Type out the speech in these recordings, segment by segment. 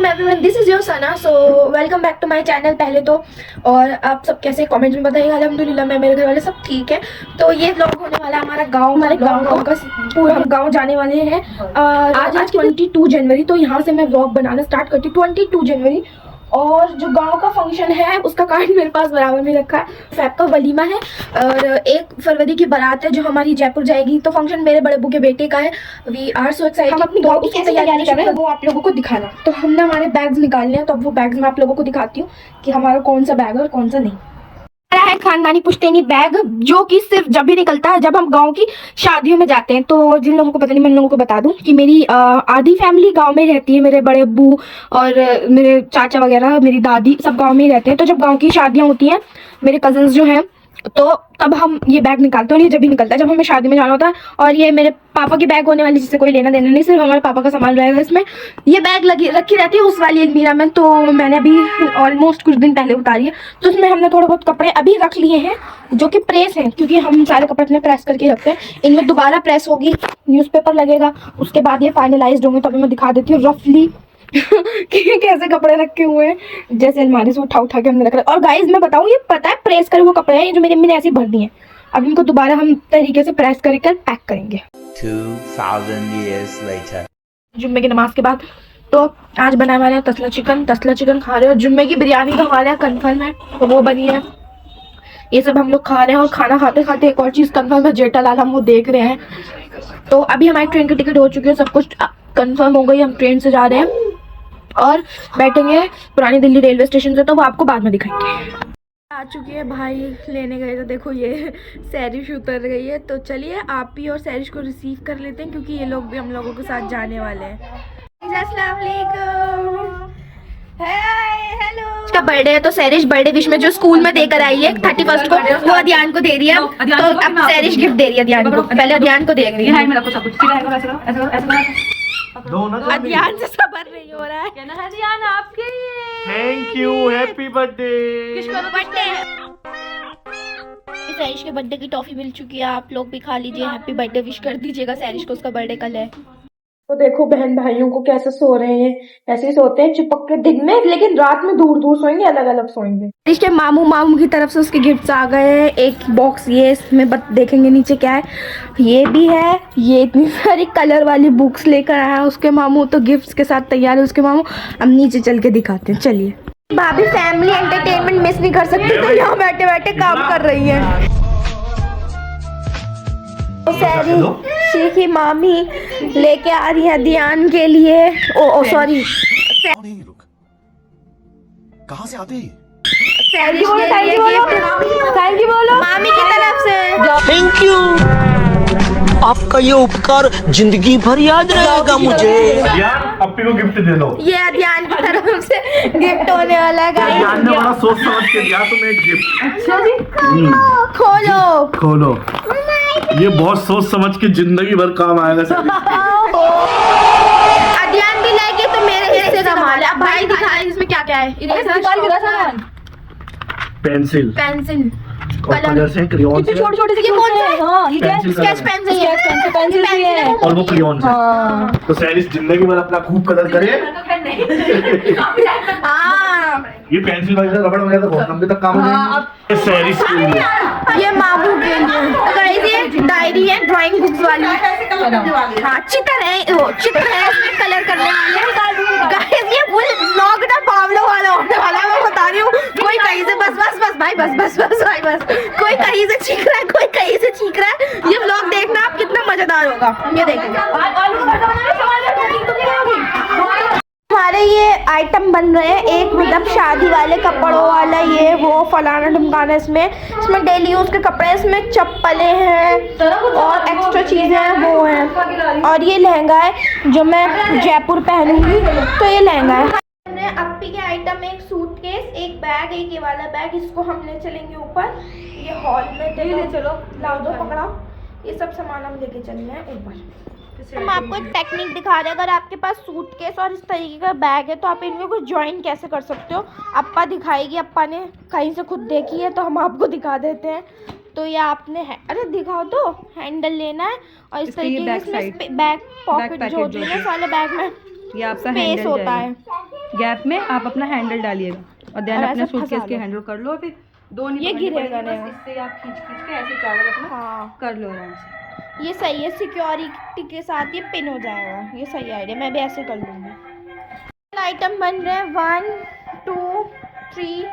Everyone, this is your Sana. So welcome back to my channel. पहले तो और आप सब कैसे कमेंट्स में बताइएगा। अल्हम्दुलिल्लाह मैं, मेरे घर वाले सब ठीक है। तो ये व्लॉग होने वाला है हमारा गांव, हमारे गांव का पूरा हम गांव जाने वाले हैं। आज 22 जनवरी। तो यहाँ से मैं व्लॉग बनाना स्टार्ट करती हूँ 22 जनवरी। और जो गांव का फंक्शन है उसका कार्ड मेरे पास बराबर में रखा है। फैब का वलीमा है और 1 फरवरी की बारात है जो हमारी जयपुर जाएगी। तो फंक्शन मेरे बड़े अब्बू के बेटे का है। We are so excited. हम अपनी गांव की तैयारी कर रहे हैं, वो आप लोगों को दिखाना। तो हमने हमारे बैग्स निकालने हैं, तो अब वो बैग्स मैं आप लोगों को दिखाती हूँ कि हमारा कौन सा बैग है और कौन सा नहीं। है खानदानी पुश्तैनी बैग, जो कि सिर्फ जब भी निकलता है जब हम गांव की शादियों में जाते हैं। तो जिन लोगों को पता नहीं, मैं लोगों को बता दूं कि मेरी आधी फैमिली गांव में रहती है। मेरे बड़े अब्बू और मेरे चाचा वगैरह, मेरी दादी सब गांव में ही रहते हैं। तो जब गांव की शादियां होती हैं, मेरे कजन्स जो हैं, तो तब हम ये बैग निकालते हैं। और ये जब भी निकलता है जब हमें शादी में जाना होता है। और ये मेरे पापा की बैग होने वाली, जिससे कोई लेना देना नहीं, सिर्फ हमारे पापा का सामान रहेगा इसमें। ये बैग रखी रहती है उस वाली अलमीरा में। तो मैंने अभी ऑलमोस्ट कुछ दिन पहले उतारी है। तो उसमें हमने थोड़े बहुत कपड़े अभी रख लिए हैं जो कि प्रेस हैं, क्योंकि हम सारे कपड़े अपने प्रेस करके रखते हैं। इनमें दोबारा प्रेस होगी, न्यूज़पेपर लगेगा, उसके बाद ये फाइनलाइज्ड होंगे। तो अभी मैं दिखा देती हूँ रफली कि कैसे कपड़े रखे हुए हैं। जैसे अलमारी से उठा के हमने रख रहे। और गाइस मैं बताऊं, ये पता है प्रेस करे हुए कपड़े हैं, ये जो मेरी अम्मी ने ऐसे भर दिए हैं। अब इनको दोबारा हम तरीके से प्रेस करके पैक करेंगे 2000 years later। जुम्मे की नमाज के बाद। तो आज बनाने वाले हैं तसला चिकन खा रहे हैं। जुम्मे की बिरयानी तो हमारे यहाँ कन्फर्म है, तो वो बनी है। ये सब हम लोग खा रहे हैं। और खाना खाते खाते एक और चीज़ कन्फर्म है, जेठालाल हम वो देख रहे हैं। तो अभी हमारी ट्रेन की टिकट हो चुकी है, सब कुछ कन्फर्म हो गई। हम ट्रेन से जा रहे हैं और बैठेंगे पुरानी दिल्ली रेलवे स्टेशन से, तो वो आपको बाद में दिखाएंगे। आ चुकी है, भाई लेने गए। तो देखो ये सैरिश उतर गई है। तो चलिए आप भी और सैरिश को रिसीव कर लेते हैं, क्योंकि ये लोग भी हम लोगों के साथ जाने वाले हैं। अस्सलाम वालेकुम, हेलो। इसका बर्थडे है, तो सैरिश बर्थडे विश में जो स्कूल में देकर आई है 31 को, वो अदियान को दे दिया। तो अब सैरिश गिफ्ट दे रही है अदियान को। पहले अदियान को दे रही है। अदियान से सबर नहीं हो रहा है। कहना है अदियान आपके लिए। Thank you, happy birthday. किसका बर्थडे है? सैरिश के बर्थडे की टॉफी मिल चुकी है। आप लोग भी खा लीजिए, हैप्पी बर्थडे विश कर दीजिएगा सैरिश को, उसका बर्थडे कल है। तो देखो बहन भाइयों को कैसे सो रहे हैं। ऐसे ही सोते हैं चिपक के दिन में, लेकिन रात में दूर दूर सोएंगे, अलग अलग सोएंगे। इसके मामू की तरफ से उसके गिफ्ट्स आ गए हैं। एक बॉक्स ये, इसमें देखेंगे नीचे क्या है। ये भी है, ये इतनी सारी कलर वाली बुक्स लेकर आया उसके मामू। तो गिफ्ट्स के साथ तैयार है उसके मामू। अब नीचे चल के दिखाते हैं, चलिए। भाभी फैमिली एंटरटेनमेंट मिस नहीं कर सकती, तो यहाँ बैठे बैठे काम कर रही है। सैरिश की मामी लेके आ रही है ध्यान के लिए। ओ सॉरी, कहाँ से आते हैं? सैरिश के लिए गिफ्ट थैंक यू बोलो मामी की तरफ से। थैंक यू, आपका ये उपकार जिंदगी भर याद रहेगा मुझे। यार अपनी को गिफ्ट दे दो। ये ध्यान की तरफ से गिफ्ट होने वाला है। ध्यान ने बड़ा सोच समझ के दिया तुम्हें एक गिफ्ट। अच्छा जी, खोलो। ये बहुत सोच समझ के जिंदगी भर काम आएगा सर। अध्यान भी लाएगी तो मेरे हिस्से का माल है। अब भाई दिखाए इसमें क्या क्या है। पेंसिल और कलर से, क्रेयॉन से। छोटे से ये कौन सा है? हाँ, ये क्या? स्केच पेंसिल है। और वो क्रेयॉन से। तो सैरिश जिंदगी भर अपना खूब कलर करे। ये पेंसिल वगैरह रबड़ वगैरह तो बहुत लंबे तक काम होगा। सैरिश के लिए, ये मामू के लिए। तो गाइस ये डायरी है ड्राइंग बुक्स वाली। हाँ चित्र है, वो चित्र है, इसमें कलर करने वाले। गाइस ये फुल ब्लॉग ना पावलो वाला होने वाला है, मैं बता रही हूँ। कोई कहीं से बस भाई बस भाई बस। कोई कहीं से चीख रहा है, कोई कहीं से चीख रहा है। ये ब्लॉग देखना आप, कितना मजेदार होगा, ये देखिए। हमारे ये आइटम बन रहे हैं, एक मतलब शादी वाले कपड़ों वाला, ये वो फलाना ढमकाना। इसमें डेली यूज के कपड़े, इसमें चप्पलें हैं और एक्स्ट्रा चीजें हैं वो हैं। और ये लहंगा है जो मैं जयपुर पहनूंगी, तो ये लहंगा है। हमने अप्पी के आइटम, एक सूटकेस, एक बैग, एक ये वाला बैग, इसको हम ले चलेंगे ऊपर। ये हॉल में ले चलो, लाओ दो पकड़ाओ। ये सब सामान हम लेके चलना है ऊपर। हम आपको एक टेक्निक दिखा रहे हैं। अगर आपके पास सूटकेस और इस तरीके का बैग है, तो आप इनको कुछ ज्वाइन कैसे कर सकते हो। अप्पा दिखाएगी, अप्पा ने कहीं से खुद देखी है, तो हम आपको दिखा देते हैं। तो ये आपने अरे दिखाओ तो, हैंडल लेना है और इस तरीके से बैक पॉकेट जो होती है ना साले बैग में, ये आपका स्पेस होता है। गैप में आप अपना हैंडल डालिएगा और देन अपने सूटकेस के हैंडल कर लो। फिर दो नहीं ये गिरेगा नहीं। इससे आप खींच के ऐसे चावल अपना हाँ कर लो आराम से। ये सही है, सिक्योरिटी के साथ ये पिन हो जाएगा। ये सही आइडिया, मैं भी ऐसे कर लूँगी। आइटम बन रहे हैं 1 2 3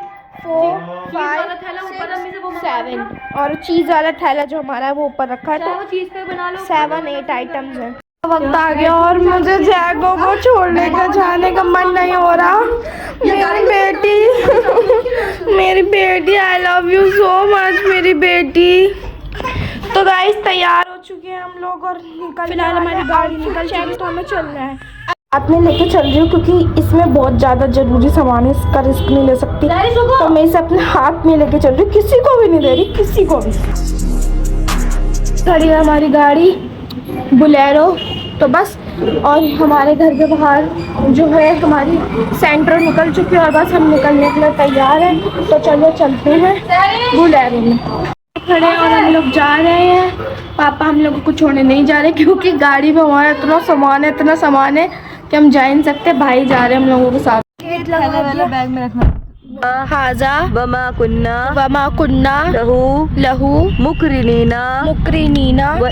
4 5 6 7 और चीज़ वाला थैला जो हमारा है वो ऊपर रखा है। तो चीज पे बना लो 7 8 आइटम्स हैं। वक्त आ गया और मुझे जैगो को छोड़ने का जाने का मन नहीं हो रहा। मेरी बेटी आई लव यू सो मच मेरी बेटी। तो गाइस तैयार हो चुके हैं हम लोग और निकल फिलहाल हमारी गाड़ी निकल जाएगी तो हमें चलना है। साथ में लेके चल रही हूँ क्योंकि इसमें बहुत ज़्यादा ज़रूरी सामान है, इसका रिस्क नहीं ले सकती। तो मैं इसे अपने हाथ में लेके चल रही हूँ, किसी को भी नहीं दे रही, किसी को भी। खड़ी है हमारी गाड़ी बुलेरो। तो बस और हमारे घर के बाहर जो है हमारी सेंटर निकल चुकी है और बस हम निकलने के लिए तैयार हैं। तो चलो चलते हैं बुलेरो में। खड़े और हम लोग जा रहे हैं। पापा हम लोगों को छोड़ने नहीं जा रहे क्योंकि गाड़ी में हमारा इतना सामान है कि हम जा नहीं सकते। भाई जा रहे हैं हम लोगों के साथ। गेट लगा दिया। बैग में रखना। हाजा वमा कुन्ना लहू मुकरिनीना व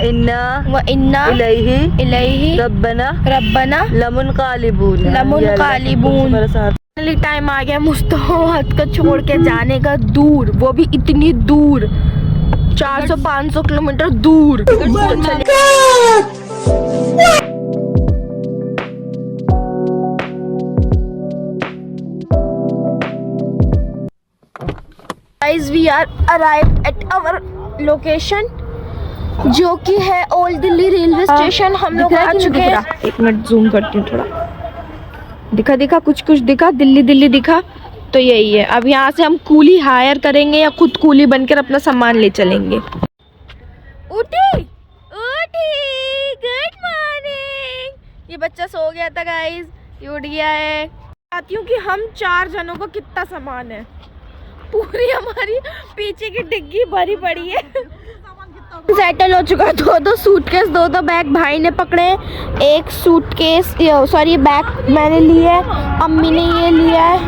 इन्ना इलैहि रब्बना लमुन कालिबून। टाइम आ गया मुस्तहद को छोड़ के जाने का, दूर, वो भी इतनी दूर, 400-500 किलोमीटर दूर। Guys, we are arrived at our location जो कि है ओल्ड दिल्ली रेलवे स्टेशन। हम लोग आ चुके हैं। एक मिनट जूम करती हूँ थोड़ा। दिखा कुछ दिखा, दिल्ली दिखा। तो यही है। अब यहाँ से हम कूली हायर करेंगे या खुद कूली बनकर अपना सामान ले चलेंगे। उठी गुड मॉर्निंग। ये बच्चा सो गया था गाइस, ये उठ गया है। चाहती हूँ कि हम 4 जनों को कितना सामान है, पूरी हमारी पीछे की डिग्गी भरी पड़ी है। सेटल हो चुका है। 2 सूटकेस 2 बैग भाई ने पकड़े। एक सूटकेस सॉरी बैग मैंने लिया है, अम्मी ने ये लिया है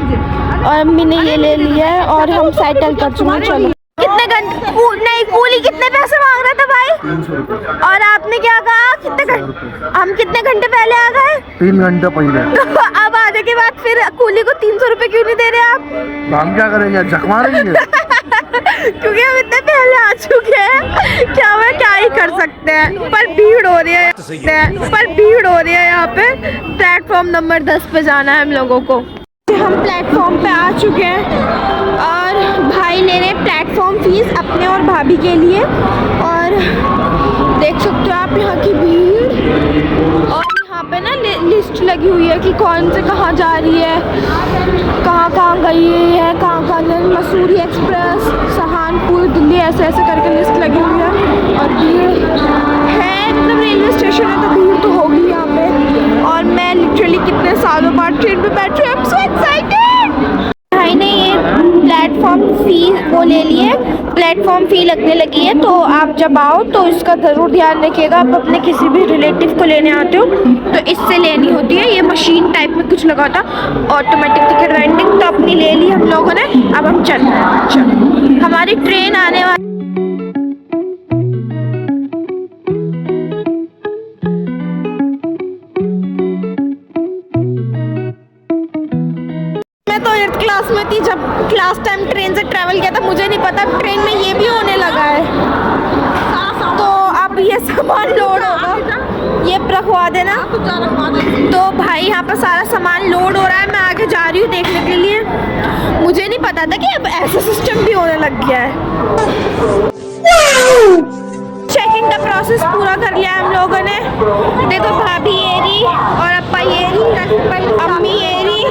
और अम्मी ने ये ले लिया है और हम सेटल कर चुके हैं। चलो कितने घंटे नहीं, कूली कितने पैसे मांग रहा था भाई? 300 रुपये। और आपने क्या कहा? कितने घंटे? हम कितने घंटे पहले आ गए? 3 घंटे पहले। अब आने के बाद फिर कूली को 300 रुपये क्यों नहीं दे रहे आप? हम क्या करेंगे, झक मारेंगे? क्योंकि हम इतने पहले आ चुके हैं, क्या ही कर सकते हैं। पर भीड़ हो रही है यहाँ पे। प्लेटफॉर्म नंबर 10 पे जाना है हम लोगों को। हम प्लेटफॉर्म पे आ चुके हैं और भाई ले रहे प्लेटफॉर्म फीस अपने और भाभी के लिए। और देख सकते हो आप यहाँ की भीड़। और यहाँ पे ना लिस्ट लगी हुई है कि कौन से कहाँ जा रही है, कहाँ गई है, कहाँ मसूरी एक्सप्रेस, सहारनपुर, दिल्ली, ऐसे करके लिस्ट लगी हुई है। और भीड़ है, मतलब रेलवे स्टेशन है तो भीड़ तो होगी यहाँ पे। और मैं लिटरली कितने सालों बाद ट्रेन पे बैठ रही हूँ। I'm so excited। भाई ने ये प्लेटफॉर्म फी वो ले लिए, प्लेटफॉर्म फी लगने लगी है। तो आप जब आओ तो इसका ज़रूर ध्यान रखिएगा। आप अपने किसी भी रिलेटिव को लेने आते हो तो इससे लेनी होती है। ये मशीन टाइप में कुछ लगा था, ऑटोमेटिक टिकट वेंडिंग। तो अपनी ले ली हम लोगों ने। अब हम चल रहे हैं। चलो हमारी ट्रेन आने वाली। क्लास में थी जब क्लास टाइम ट्रेन से ट्रैवल किया था, मुझे नहीं पता ट्रेन में ये भी होने लगा है। तो अब ये सामान लोड होगा, ये रखवा देना। तो भाई यहाँ पर सारा सामान लोड हो रहा है। मैं आगे जा रही हूँ देखने के लिए। मुझे नहीं पता था कि अब ऐसा सिस्टम भी होने लग गया है। चेकिंग का प्रोसेस पूरा कर लिया हम लोगों ने। देखो भाभी ये रही और अप्पा ये रही, अम्मी ये रही।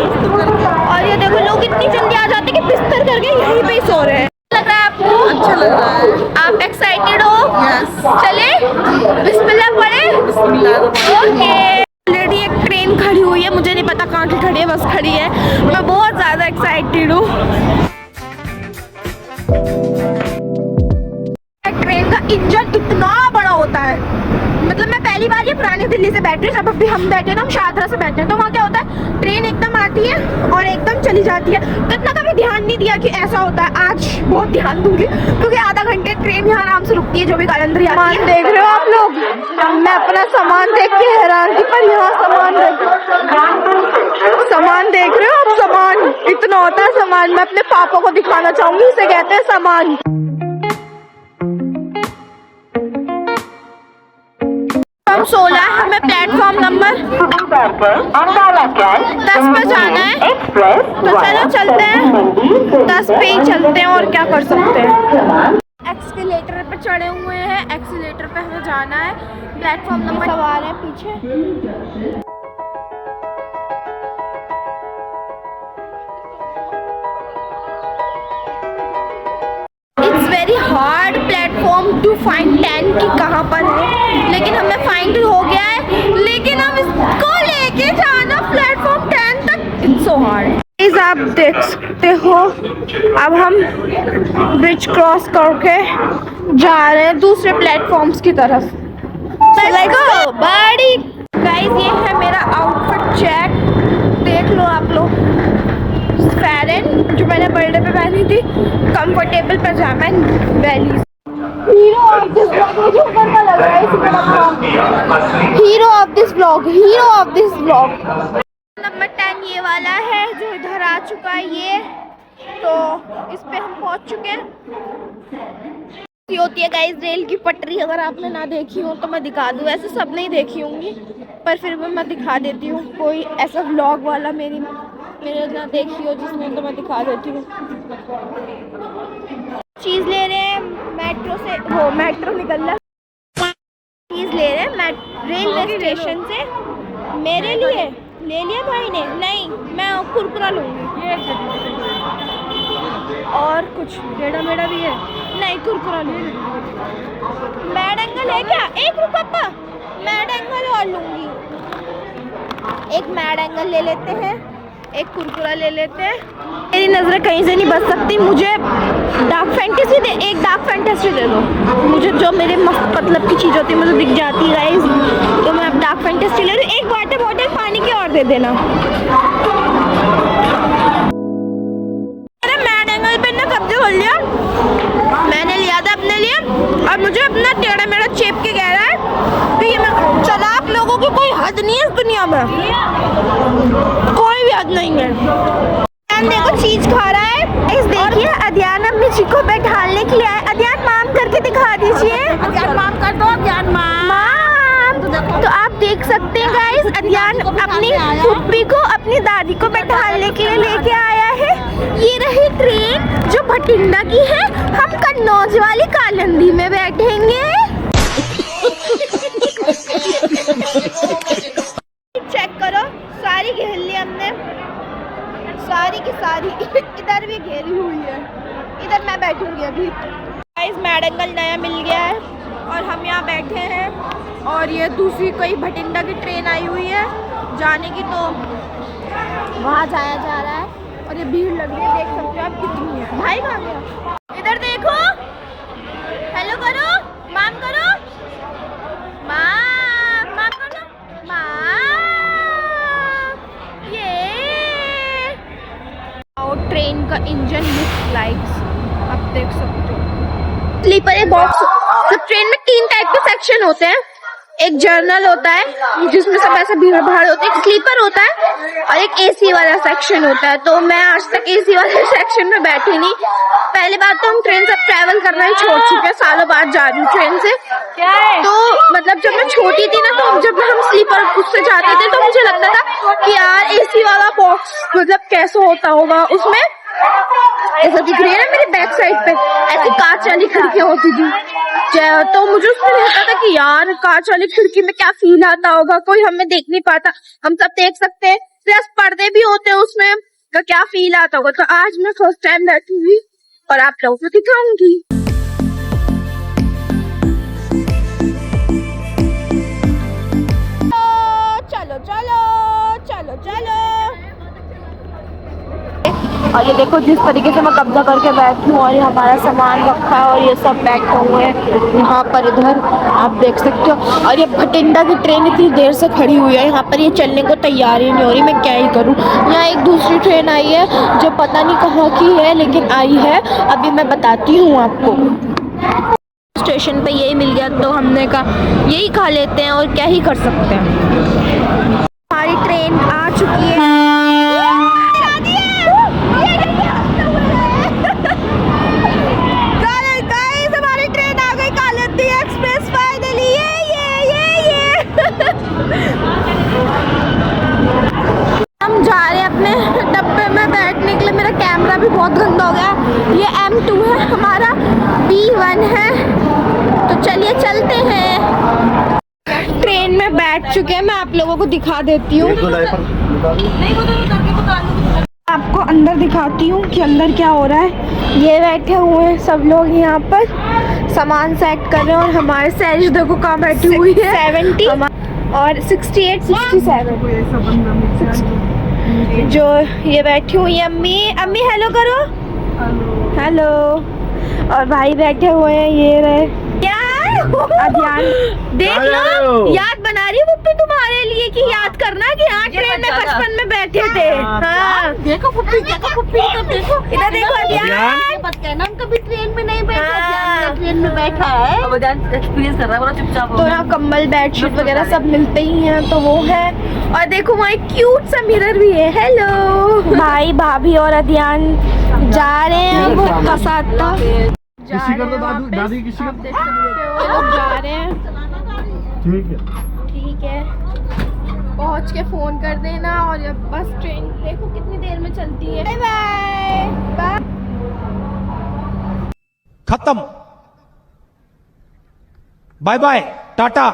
और ये देखो लोग इतनी जल्दी आ जाते कि बिस्तर करके यहीं पे ही सो रहे हैं। लग रहा है आपको? अच्छा लग रहा है। आप एक्साइटेड हो? यस। चले बिस्मिल्लाह पढ़े। ओके। ऑलरेडी एक ट्रेन खड़ी हुई है, मुझे नहीं पता कहाँ की खड़ी है, बस खड़ी है। मैं बहुत ज़्यादा एक्साइटेड हूँ। ट्रेन का इंजन इतना बड़ा होता है, मतलब मैं पहली बार ये पुरानी दिल्ली से बैठ रही हूँ। जब अभी हम बैठे ना, हम शाहदरा से बैठे हैं, तो वहाँ क्या होता है, ट्रेन एकदम आगे आती है और एकदम चली जाती है। तो इतना कभी ध्यान नहीं दिया कि ऐसा होता है। आज बहुत ध्यान दूंगी क्योंकि आधा घंटे ट्रेन यहाँ आराम से रुकती है जो भी कालंदरी आती है। देख रहे हो आप लोग, मैं अपना सामान देख के हैरान थी, पर यहाँ सामान देख रहे हो आप, सामान इतना होता है सामान। मैं अपने पापा को दिखाना चाहूंगी, इसे कहते हैं सामान। हम 16 हमें प्लेटफॉर्म नंबर 10 पे जाना है, तो चलो चलते हैं 10 पे ही चलते हैं, और क्या कर सकते हैं। एक्सीलेटर पे चढ़े हुए हैं, एक्सीलेटर पे हमें जाना है। प्लेटफॉर्म नंबर सवार है पीछे। It's very hard platform to find 10 कि कहाँ पर है, लेकिन हमें फाइंड हो गया है। लेकिन अब इसको लेके जाना प्लेटफॉर्म 10 तक, इट्स सो हार्ड। प्लीज आप देख सकते हो, अब हम ब्रिज क्रॉस करके जा रहे हैं दूसरे प्लेटफॉर्म्स की तरफ। बड़ी गाइस, ये है मेरा आउटफिट चेक, देख लो आप लोग। फेरन जो मैंने बर्थडे पे पहनी थी, comfortable pyjama and valleys. Hero of this blog, मुझे ऊपर का लग रहा है इसी तरह। Hero of this blog, hero of this blog. Number 10 ये वाला है जो इधर आ चुका है, ये तो इस पे हम पहुंच चुके हैं। ये होती है गाइस रेल की पटरी, अगर आपने ना देखी हो तो मैं दिखा दूँ। वैसे सब नहीं देखी होंगी, पर फिर भी मैं दिखा देती हूँ। कोई ऐसा व्लॉग वाला मेरे ना देखी हो जिसमें, तो मैं दिखा देती हूँ। चीज़ ले रहे हैं मेट्रो से, वो मेट्रो निकल रहा, चीज़ ले रहे हैं रेलवे स्टेशन से। मेरे लिए ले लिया भाई ने? नहीं, मैं कुरकुरा लूँगी। और कुछ टेढ़ा मेढ़ा भी है? नहीं, कुरकुरा लूँगी। मैड एंगल है क्या? एक रुपया मैड एंगल और लूँगी। एक मैड एंगल ले लेते हैं, एक कुरकुरा ले लेते हैं। मेरी नज़रें कहीं से नहीं बच सकती, मुझे डार्क फैंटेसी दे, एक डार्क फैंटेसी दे दो मुझे। जो मेरे मस्त मतलब की चीज़ होती है मुझे दिख जाती है गाइस, तो मैं अब डार्क फैंटेसी ले रही हूँ। एक वाटर बॉटल पानी की और दे देना। अरे मैड एंगल पे ना कब्जे खोल लिया, मैंने लिया था अपने लिए, और मुझे अपना टेढ़ा मेढ़ा चेप के कह रहा है कि ये मैं चालाक लोगों की कोई हद नहीं है इस दुनिया में, कोई भी हद नहीं है। देखो चीज खा रहा है। इस देखिए अध्यान अपनी चिको पे ढालने के लिए आए। अध्यान माम करके दिखा दीजिए। अध्यान माम कर दो, अध्यान माम। तो आप देख सकते हैं गाइस, अध्यान अपनी फुप्पी को अपनी दादी को बैठाने के लिए लेके आया है। ये रही ट्रेन जो भटिंडा की है, हम कन्नौज वाली कालंदी में बैठेंगे। चेक करो, सारी घेर ली हमने, सारी की सारी। इधर भी घेरी हुई है, इधर मैं बैठूंगी अभी। गाइस मैड एंगल नया मिल गया है और हम यहाँ बैठे हैं, और ये दूसरी कोई भटिंडा की ट्रेन आई हुई है जाने की, तो वहाँ जाया जा रहा है। और ये भीड़ लग रही है, देख सकते हो आप कितनी है। भाई कहाँ गया? इधर देखो, हेलो करो, माम करो, माम माम करो, माम। ये और ट्रेन का इंजन लुक्स लाइक्स, आप देख सकते हो। स्लीपर एक बॉक्स, तो ट्रेन में 3 टाइप के सेक्शन होते हैं। एक जर्नल होता है जिसमें सब ऐसे भीड़ भाड़ होती है, एक स्लीपर होता है, और एक एसी वाला सेक्शन होता है। तो मैं आज तक एसी वाले सेक्शन में बैठी नहीं। पहली बात तो हम ट्रेन से ट्रैवल करना ही छोड़ चुके हैं, सालों बाद जा रही हूँ ट्रेन से। तो मतलब जब मैं छोटी थी ना, तो जब हम स्लीपर उससे जाते थे तो मुझे लगता था कि यार एसी वाला बॉक्स मतलब कैसे होता होगा। उसमें ऐसा दिख रही है ना मेरे बैक साइड पे, ऐसी कांच वाली खिड़कियां होती थी, तो मुझे उसमें लगता था कि यार कांच वाली खिड़की में क्या फील आता होगा, कोई हमें देख नहीं पाता, हम सब देख सकते हैं, प्लस पर्दे भी होते हैं उसमें, तो क्या फील आता होगा। तो आज मैं फर्स्ट टाइम बैठी हुई और आप लोगों को दिखाऊंगी। चलो चलो चलो चलो। और ये देखो जिस तरीके से मैं कब्जा करके बैठी हूँ और ये हमारा सामान रखा है और ये सब बैठे हुए हैं यहाँ पर इधर आप देख सकते हो। और ये भटिंडा की ट्रेन इतनी देर से खड़ी हुई है यहाँ पर, ये चलने को तैयार ही नहीं हो रही। मैं क्या ही करूँ। यहाँ एक दूसरी ट्रेन आई है जो पता नहीं कहाँ की है लेकिन आई है, अभी मैं बताती हूँ आपको। स्टेशन पे यही मिल गया तो हमने कहा यही खा लेते हैं और क्या ही कर सकते हैं। हमारी ट्रेन आ चुकी है। हमारी ट्रेन आ गई, कालिंदी एक्सप्रेस फाइनली। ये हम जा रहे हैं अपने डब्बे में बैठने के लिए। मेरा कैमरा भी बहुत गंदा हो गया। ये M2 है हमारा, B1 है, तो चलिए चलते हैं। ट्रेन में बैठ चुके हैं, मैं आप लोगों को दिखा देती हूँ। आपको अंदर दिखाती हूँ कि अंदर क्या हो रहा है। ये बैठे हुए हैं सब लोग यहाँ पर सामान सेट कर रहे हैं और हमारे सैरिश देखो कहाँ बैठी हुई है 70 और 68 67 जो ये बैठी हुई है। अम्मी हेलो करो, हेलो। और भाई बैठे हुए हैं, ये रहे अध्यान। देख लो याद बना रही हूँ पुप्पी तुम्हारे लिए कि याद करना कि हाँ ट्रेन में बचपन में बैठे थे। हाँ देखो पुप्पी, देखो पुप्पी, इधर देखो अध्यान। मत कहना हम कभी ट्रेन में नहीं बैठा, ट्रेन में बैठा है। अब एक्सपीरियंस कर रहा है, बड़ा चुपचाप। तो यहाँ कम्बल बेडशीट वगैरह सब मिलते ही हैं, तो वो है। और देखो वहाँ क्यूट सा मिरर भी है। हेलो भाई भाभी और अध्यान जा रहे हैं वो कसाता। किसी कर दो दादू, दादी किसी कर। लोग जा रहे हैं। ठीक है, ठीक है, पहुंच के फोन कर देना। और अब बस ट्रेन देखो कितनी देर में चलती है। Bye bye. खत्म, bye bye, tata,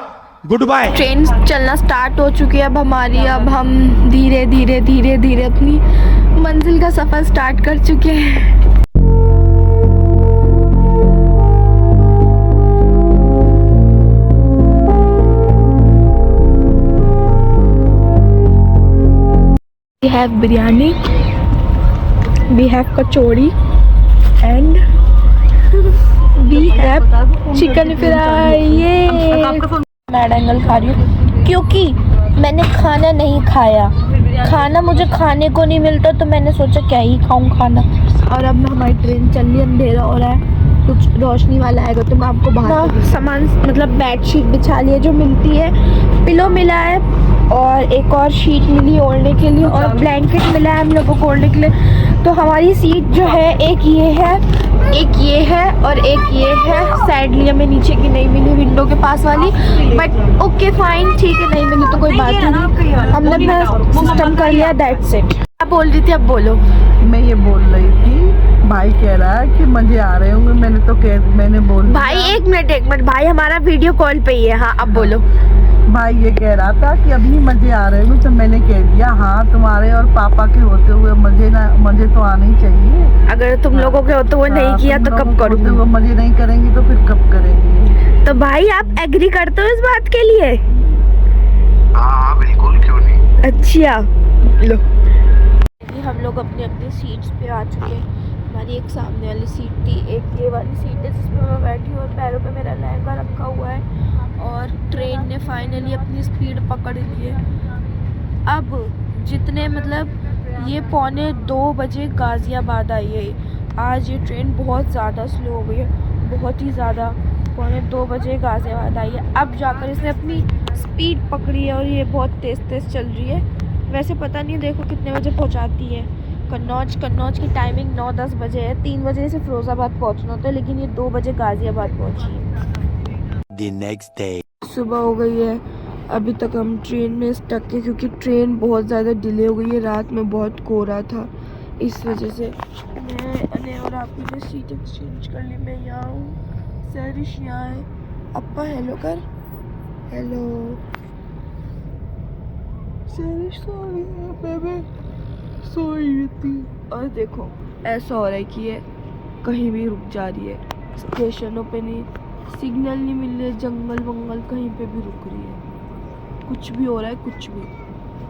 goodbye. Train चलना स्टार्ट हो चुकी है अब हमारी। अब हम धीरे धीरे धीरे धीरे अपनी मंजिल का सफर स्टार्ट कर चुके हैं। We have biryani, we have kachori and we have chicken fry। ये मैड एंगल खा रही हूँ क्योंकि मैंने खाना नहीं खाया। खाना मुझे खाने को नहीं मिलता तो मैंने सोचा क्या ही खाऊं खाना। और अब हमारी ट्रेन चल रही है, अंधेरा हो रहा है, कुछ रोशनी वाला आएगा तो मैं आपको बाहर सामान मतलब बेडशीट बिछा लिए जो मिलती है, पिलो मिला है और एक और शीट मिली ओढ़ने के लिए और ब्लैंकेट मिला है हम लोगों को ओढ़ने के लिए। तो हमारी सीट जो है एक ये है, एक ये है और एक ये है। सैडली हमें नीचे की नहीं मिली, विंडो के पास वाली, बट ओके फाइन, ठीक है, नहीं मिली तो कोई बात नहीं। हमने अपना सिस्टम कर लिया, दैट्स इट। क्या बोल रही थी, अब बोलो। मैं ये बोल रही थी, भाई कह रहा है कि मजे आ रहे होंगे। मैंने बोल भाई एक मिनट भाई हमारा वीडियो कॉल पे ही है। हाँ अब बोलो। भाई ये कह रहा था कि अभी मजे आ रहे होंगे, तो मैंने कह दिया हाँ तुम्हारे और पापा के होते हुए मजे तो आने ही चाहिए। अगर तुम लोगों के होते हुए नहीं किया तो कब करूँगी। वो मजे नहीं करेंगे तो फिर कब करेंगे। तो भाई आप एग्री करते हो इस बात के लिए? हाँ बिल्कुल, क्यों नहीं। अच्छा लो, हम लोग अपनी अपनी सीट्स पे आ चुके हैं। हमारी एक सामने वाली सीट थी, एक ये वाली सीट है जिसमें मैं बैठी हूँ और पैरों पे मेरा लहंगा रखा हुआ है। और ट्रेन ने फाइनली अपनी स्पीड पकड़ ली है। अब जितने मतलब ये 1:45 बजे गाज़ियाबाद आई है। आज ये ट्रेन बहुत ज़्यादा स्लो हो गई है, बहुत ही ज़्यादा। 1:45 बजे गाज़ियाबाद आई है, अब जाकर इसने अपनी स्पीड पकड़ी है और ये बहुत तेज़ तेज़ चल रही है। वैसे पता नहीं देखो कितने बजे पहुंचाती है। कन्नौज की टाइमिंग 9-10 बजे है, 3 बजे से फिरोज़ाबाद पहुंचना होता है, लेकिन ये 2 बजे गाज़ियाबाद पहुंची है। The next day. सुबह हो गई है, अभी तक हम ट्रेन में स्टक है क्योंकि ट्रेन बहुत ज़्यादा डिले हो गई है। रात में बहुत कोहरा था, इस वजह से मैंने और आप ने सीट एक्सचेंज कर ली। मैं यहाँ हूँ, सैरिश यहाँ है। अप्पा हेलो कर, हेलो। सैरिश सोई थी। और देखो ऐसा हो रहा है कि ये कहीं भी रुक जा रही है, स्टेशनों पे नहीं, सिग्नल नहीं मिल रहे, जंगल वंगल कहीं पे भी रुक रही है। कुछ भी हो रहा है, कुछ भी।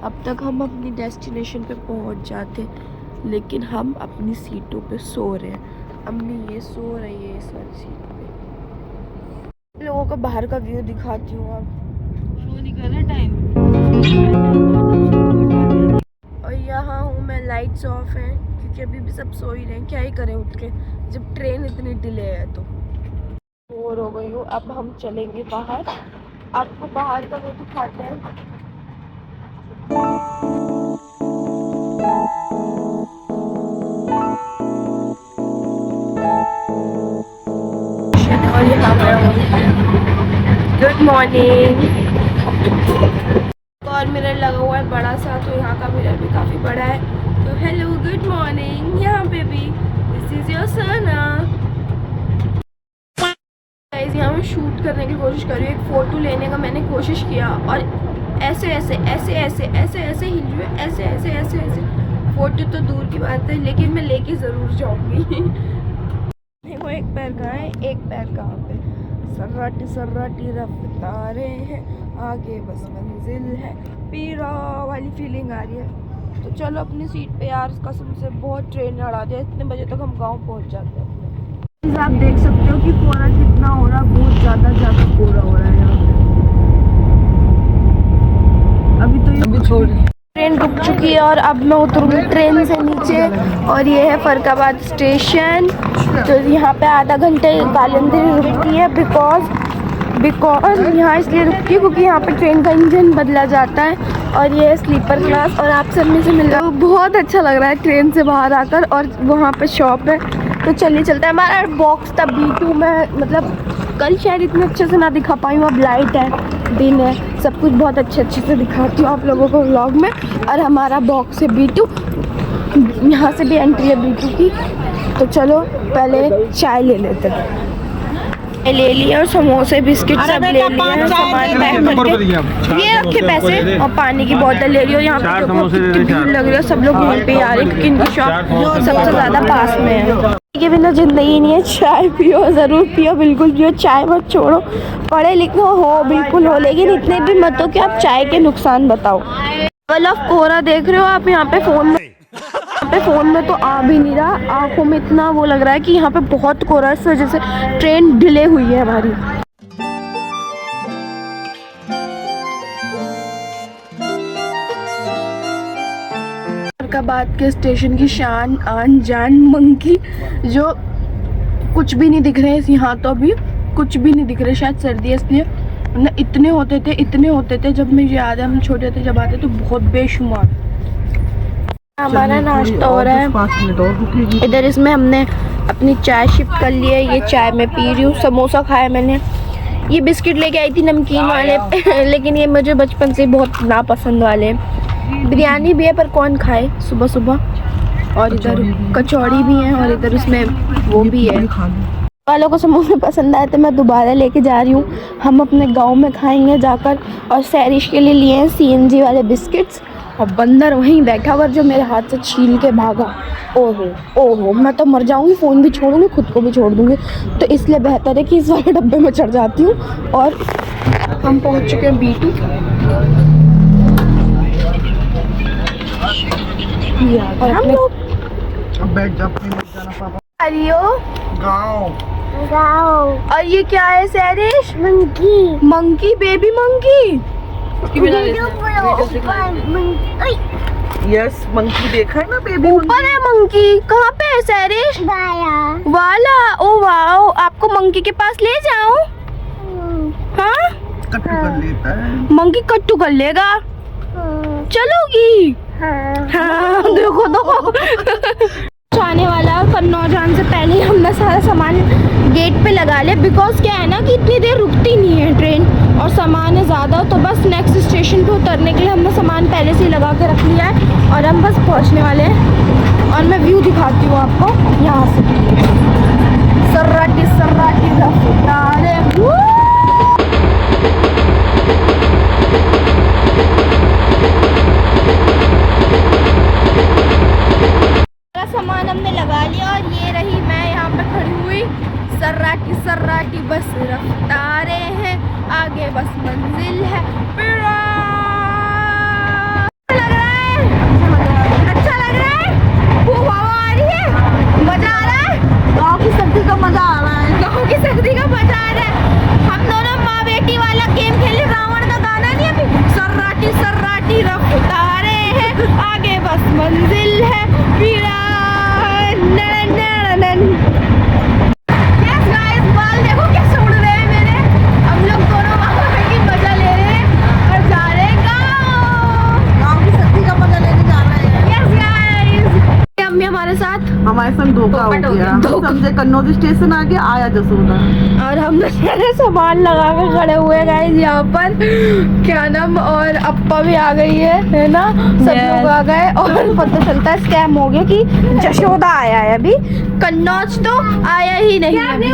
अब तक हम अपनी डेस्टिनेशन पे पहुंच जाते, लेकिन हम अपनी सीटों पे सो रहे हैं। अम्मी ये सो रही है इस वाली सीट पे। लोगों को बाहर का व्यू दिखाती हूँ अब। और यहाँ हूँ मैं, लाइट्स ऑफ हैं क्योंकि अभी भी सब सो ही रहे हैं। क्या ही करें उठ के जब ट्रेन इतनी डिले है तो। बोर हो गई हूँ, अब हम चलेंगे बाहर। आपको बाहर का व्यू दिखाते हैं। और यहाँ पर गुड मॉर्निंग। और मिरर लगा हुआ है बड़ा सा, तो यहाँ का मिरर भी काफ़ी बड़ा है। तो हेलो गुड मॉर्निंग। यहाँ पे भी this is your Sana. Guys यहाँ मैं शूट करने की कोशिश कर रही हूँ, एक फ़ोटो लेने का मैंने कोशिश किया और ऐसे ऐसे ऐसे ऐसे ऐसे ऐसे हिल रही है, ऐसे ऐसे ऐसे ऐसे। फ़ोटो तो दूर की बात है, लेकिन मैं लेके ज़रूर जाऊँगी। वो एक पैर कहाँ है, एक पैर कहाँ पे। सर्राटी सर्राटी रफ्तारें हैं, आगे बस मंजिल है। पीरा वाली फीलिंग आ रही है। तो चलो अपनी सीट पे यार, कसम से बहुत ट्रेन लड़ा दिया। इतने बजे तक हम गांव पहुंच जाते हैं। आप देख सकते हो कि कोहरा कितना हो रहा है, बहुत ज़्यादा कोहरा हो रहा है यहाँ पे। अभी तो ये छोड़ ट्रेन रुक चुकी है और अब मैं उतरूंगी ट्रेन से नीचे। और ये है फरकाबाद स्टेशन। तो यहाँ पे आधा घंटे कालिंदी रुकती है बिकॉज यहाँ इसलिए रुकती है क्योंकि यहाँ पे ट्रेन का इंजन बदला जाता है। और ये है स्लीपर क्लास। और आप सब में से मिल रहा है, बहुत अच्छा लग रहा है ट्रेन से बाहर आकर। और वहाँ पे शॉप है, तो चलिए चलता है। हमारा बॉक्स था B2 में, मतलब कल शायद इतने अच्छे से ना दिखा पाई हूँ। अब लाइट है, दिन है, सब कुछ बहुत अच्छे से दिखाती हूँ आप लोगों को व्लॉग में। और हमारा बॉक्स है B2, यहाँ से भी एंट्री है B2 की। तो चलो पहले चाय ले लेते हैं। ले लिया और समोसे बिस्किट सब ले लिया, सामान पैक करके ये रखे पैसे। और पानी की बोतल ले रही हो। यहाँ पे कितनी भीड़ लग रही है, सब लोग वहीं पे आ रहे हैं क्योंकि इनकी शॉप सबसे ज़्यादा पास में है। के बिना जिंदगी नहीं है। चाय पियो, ज़रूर पियो, बिल्कुल पियो, चाय मत छोड़ो। पढ़े लिखे हो बिल्कुल हो, लेकिन इतने भी मत हो कि आप चाय के नुकसान बताओ। लेवल ऑफ कोहरा देख रहे हो आप यहाँ पे। फ़ोन में तो आ भी नहीं रहा, आंखों में इतना वो लग रहा है कि यहाँ पे बहुत कोहरा है। इस वजह से ट्रेन डिले हुई है हमारी। फरकाबाद के स्टेशन की शान आन जान मंकी, जो कुछ भी नहीं दिख रहे हैं यहाँ, तो अभी कुछ भी नहीं दिख रहे। शायद सर्दी है इसलिए, वरना इतने होते थे जब मुझे याद है हम छोटे थे, जब आते तो बहुत बेशुमार। हमारा नाश्ता हो रहा है इधर। इसमें हमने अपनी चाय शिफ्ट कर ली है। ये चाय मैं पी रही हूँ। समोसा खाया मैंने। ये बिस्किट लेके आई थी नमकीन वाले लेकिन ये मुझे बचपन से बहुत नापसंद वाले। बिरयानी भी है पर कौन खाए सुबह सुबह। और इधर कचौड़ी भी है और इधर उसमें वो भी है। वालों को समोसे पसंद आए तो मैं दोबारा लेके जा रही हूँ। हम अपने गांव में खाएंगे जाकर। और सैरिश के लिए लिए हैं CNG वाले बिस्किट्स। और बंदर वहीं बैठा हुआ जो मेरे हाथ से छील के भागा। ओहो मैं तो मर जाऊंगी, फ़ोन भी छोड़ूंगी, खुद को भी छोड़ दूंगी। तो इसलिए बेहतर है कि इस वाले डब्बे में चढ़ जाती हूँ। और हम पहुँच चुके हैं B2। और हम लोग गाँव। और ये क्या है सैरिश? Monkey baby monkey. Yes, monkey देखा है ना बेबी। ऊपर है मंकी। कहाँ पे है सैरिश? वाला। ओ वाओ, आपको मंकी के पास ले जाऊं? हाँ, कट्टू कर लेता है मंकी। कट्टू कर लेगा? चलोगी? हाँ देखो तो आने वाला है। कन्नौजान से पहले ही हमने सारा सामान गेट पे लगा लिया। बिकॉज क्या है ना कि इतनी देर रुकती नहीं है ट्रेन और सामान है ज़्यादा, तो बस नेक्स्ट स्टेशन पे उतरने के लिए हमने सामान पहले से ही लगा के रख लिया है। और हम बस पहुंचने वाले हैं। और मैं व्यू दिखाती हूँ आपको यहाँ से। सर्राटी सर्राटी रफ्तारें। सामान हमने लगा लिया और ये रही मैं यहाँ पे खड़ी हुई। सर्राटी सर्राटी बस रफ्तारें हैं, आगे बस मंजिल है। अच्छा लग रहा है? साथ? हमारे संग धोखा हो गया। हम समझे कन्नौज स्टेशन आ गया, आया जसोदा। और हम सारे सामान लगा के खड़े हुए गाइस यहाँ पर, क्या नाम, और अप्पा भी आ गई है ना, सब लोग आ गए और पता चलता है स्कैम हो गया कि जशोदा आया है, अभी कन्नौज तो आया ही नहीं है अभी।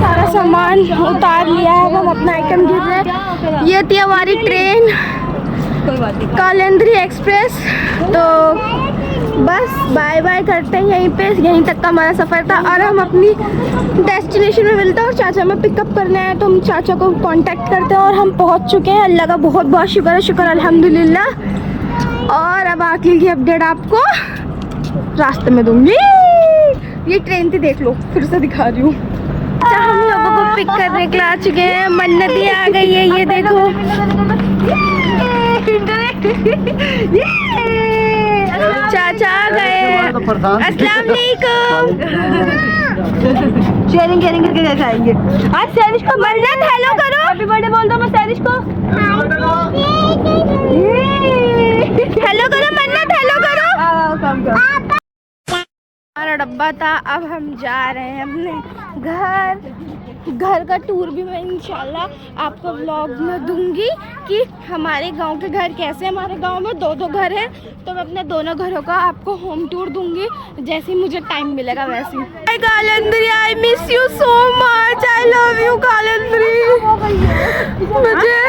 सारा सामान उतार लिया है, हम अपना आइटम गिर रहे हैं। ये थी हमारी ट्रेन कालिंद्री एक्सप्रेस, तो बस बाय बाय करते हैं यहीं पे। यहीं तक का हमारा सफ़र था और हम अपनी डेस्टिनेशन में मिलते हैं और चाचा में पिकअप करने आए, तो हम चाचा को कांटेक्ट करते हैं और हम पहुंच चुके हैं। अल्लाह का बहुत बहुत शुक्र है, शुक्र अल्हम्दुलिल्लाह। और अब आगे की अपडेट आपको रास्ते में दूंगी। ये ट्रेन थी, देख लो, फिर से दिखा रही हूँ। अच्छा, हम लोगों को पिक करने के लिए आ चुके हैं, मन्नती आ गई है, ये देखो। चाचा आ गए, अस्सलाम वालेकुम। शेयरिंग करके जाएंगे। आज सैनिश को मन्नत हेलो करो, हैप्पी बर्थडे बोल दो। मैं सैनिश को हेलो करो, मन्नत हेलो करो। हमारा डब्बा था, अब हम जा रहे हैं अपने घर का टूर भी मैं इंशाल्लाह आपको व्लॉग में दूंगी कि हमारे गांव के घर कैसे। हमारे गांव में 2 घर हैं, तो मैं अपने दोनों घरों का आपको होम टूर दूंगी जैसे ही मुझे टाइम मिलेगा वैसे ही। Hi Kalindri, I miss you so much, I love you Kalindri. मुझे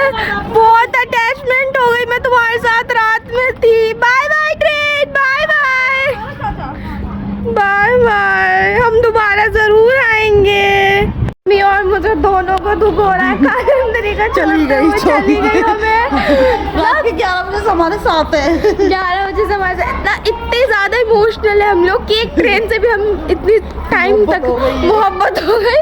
बहुत अटैचमेंट हो गई, मैं तुम्हारे साथ रात में थी। Bye bye train, bye bye bye bye, हम दोबारा जरूर आएंगे। और मुझे दोनों को दुख हो रहा है, कालिंद्री का चली गई हमें। रात के 11 बजे से हमारे साथ है। 11 बजे से हमारे साथ इतने ज्यादा इमोशनल है हम लोग कि एक ट्रेन से भी हम इतनी टाइम तक मोहब्बत हो गई।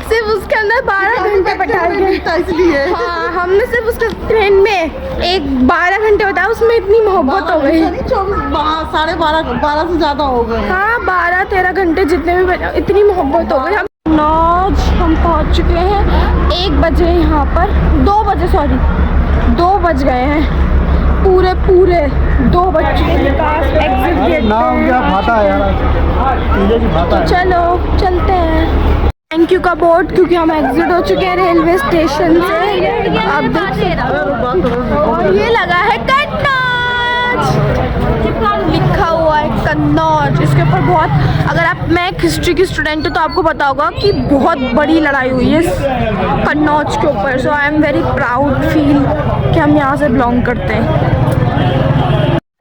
सिर्फ उसके अंदर 12 घंटे बैठा इसलिए हाँ, हमने सिर्फ उसके ट्रेन में एक 12 घंटे बताया, उसमें इतनी मोहब्बत हो गई। 12:30 से ज्यादा हो गए। हाँ, 12-13 घंटे जितने भी इतनी मोहब्बत हो गई। कन्नौज हम पहुंच चुके हैं 1 बजे, यहाँ पर 2 बजे, सॉरी 2 बज गए हैं, पूरे 2 बज चुके हैं। एग्जिट गेट तो चलो चलते हैं। थैंक यू का बोर्ड, क्योंकि हम एग्जिट हो चुके हैं रेलवे स्टेशन से। अब और ये लगा है कन्नौज, लिखा हुआ है कन्नौज। इसके ऊपर बहुत, अगर आप, मैं एक हिस्ट्री की स्टूडेंट हूँ तो आपको पता होगा कि बहुत बड़ी लड़ाई हुई है कन्नौज के ऊपर। So I am very proud feel कि हम यहाँ से बिलोंग करते हैं।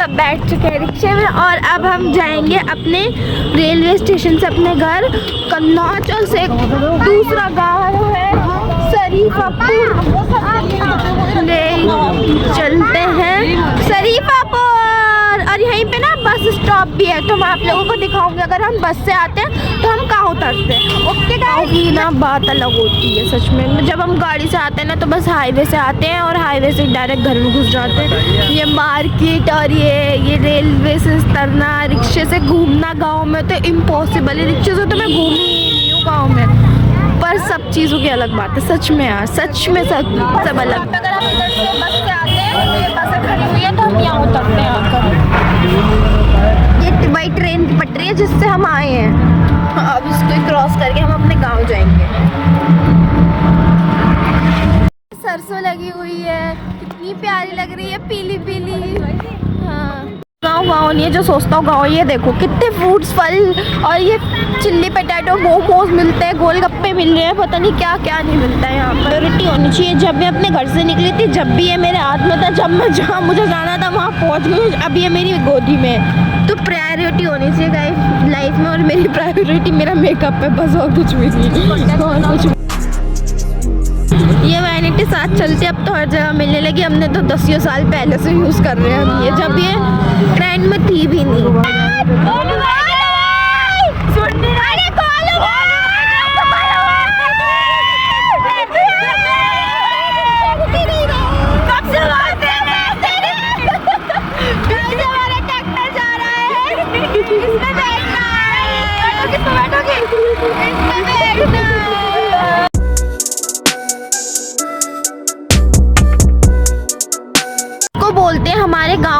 सब बैठ चुके हैं रिक्शे में और अब हम जाएंगे अपने रेलवे स्टेशन से अपने घर कन्नौज, और से दूसरा गाँव है शरीफापुर, ले चलते हैं शरीफापुर। और यहीं पे ना बस स्टॉप भी है, तो मैं आप लोगों को दिखाऊंगी अगर हम बस से आते हैं तो हम कहाँ उतरते हैं। ओके गाइस, की ना बात अलग होती है सच में। जब हम गाड़ी से आते हैं ना तो बस हाईवे से आते हैं और हाईवे से डायरेक्ट घर में घुस जाते हैं। ये मार्केट और ये रेलवे से उतरना, रिक्शे से घूमना गाँव में तो इम्पॉसिबल है। रिक्शे से तो मैं घूमी ही नहीं हूँ गाँव में, पर सब चीज़ों की अलग बात है सच में यार, सच में सब अलग। अगर हम इधर से बस से आते हैं, ये बस खड़ी हुई है तो हम यहाँ उतरते हैं आकर। ये वही ट्रेन की पटरी है जिससे हम आए हैं। अब इसको क्रॉस करके हम अपने गांव जाएंगे। सरसों लगी हुई है, कितनी प्यारी लग रही है, पीली पीली। हाँ, गाँव नहीं है जो सोचता हूँ गाँव। ये देखो कितने फ्रूट्स, फल, और ये चिल्ली पोटैटो, मोमोज मिलते हैं, गोलगप्पे मिल रहे हैं, पता नहीं क्या क्या नहीं मिलता है यहाँ पर। प्रायोरिटी होनी चाहिए। जब मैं अपने घर से निकली थी, जब भी ये मेरे हाथ में था, जब मैं जहाँ मुझे जाना था वहाँ पहुँच गई, अब ये मेरी गोदी में। तो प्रायोरिटी होनी चाहिए गाइस लाइफ में, और मेरी प्रायोरिटी मेरा मेकअप है बस, और कुछ भी नहीं, और कुछ। ये वैनिटी साथ चलती, अब तो हर जगह मिलने लगी। हमने तो 10 साल पहले से यूज़ कर रहे हैं हम ये, जब ये ट्रेंड में थी भी नहीं।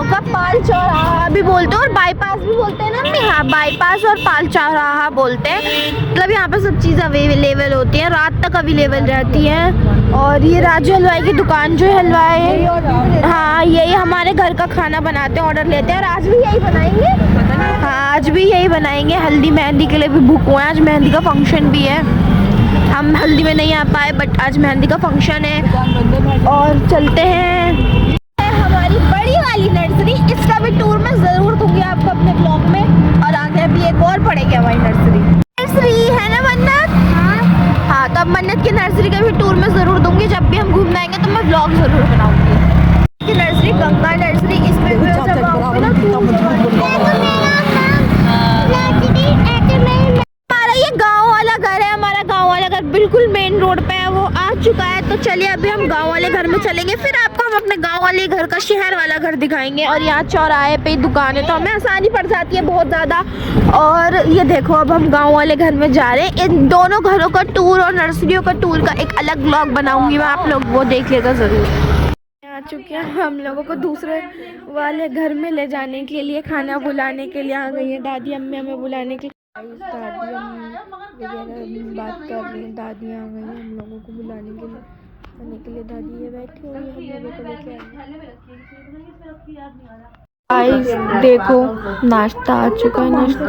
का पाल चौराहा भी बोलते हैं और बाईपास भी बोलते हैं ना मम्मी। हाँ, बाईपास और पाल चौराहा बोलते हैं। मतलब यहाँ पे सब चीज़ अवेलेबल होती है, रात तक अवेलेबल रहती है। और ये राजू हलवाई की दुकान जो है हलवाई, हाँ यही हमारे घर का खाना बनाते हैं, ऑर्डर लेते हैं। और आज भी यही बनाएंगे, हाँ आज भी यही बनाएंगे। हल्दी मेहंदी के लिए भी बुक हुए हैं, आज मेहंदी का फंक्शन भी है। हम हल्दी में नहीं आ पाए बट आज मेहंदी का फंक्शन है। और चलते हैं हमारी बड़ी वाली नर्सरी, इसका भी टूर मैं ज़रूर दूंगी आपको अपने ब्लॉग में। और आगे अभी एक और पड़ेगी हमारी नर्सरी है ना मन्नत। हाँ तो अब मन्नत की नर्सरी का भी टूर मैं ज़रूर दूंगी। जब भी हम घूमने आएंगे तो मैं ब्लॉग ज़रूर बनाऊंगी। नर्सरी गंगा नर्सरी, इसमें भी जब आओगे ना हमारा ये गांव वाला घर है। हमारा गांव वाला घर बिल्कुल मेन रोड पे है, वो आ चुका है। तो चलिए अभी हम गांव वाले घर में चलेंगे, फिर आपको हम अपने गांव वाले घर का शहर वाला घर दिखाएंगे। और यहाँ चौराहे पे ही दुकान है तो हमें आसानी पड़ जाती है बहुत ज़्यादा। और ये देखो अब हम गांव वाले घर में जा रहे हैं। इन दोनों घरों का टूर और नर्सरियों का टूर का एक अलग ब्लॉग बनाऊंगी मैं, आप लोग वो देख लेगा ज़रूर। आ चुके हैं हम लोगों को दूसरे वाले घर में ले जाने के लिए, खाना बुलाने के लिए आ गई है दादी अम्मी हमें बुलाने के। दादी अम्मी वगैरह बात कर रही हैं, दादी आ गई हैं हम लोगों को बुलाने के लिए, आने के लिए। दादी ये बैठी हुई है, हम लोगों को लेके आई। देखो नाश्ता आ चुका है, नाश्ता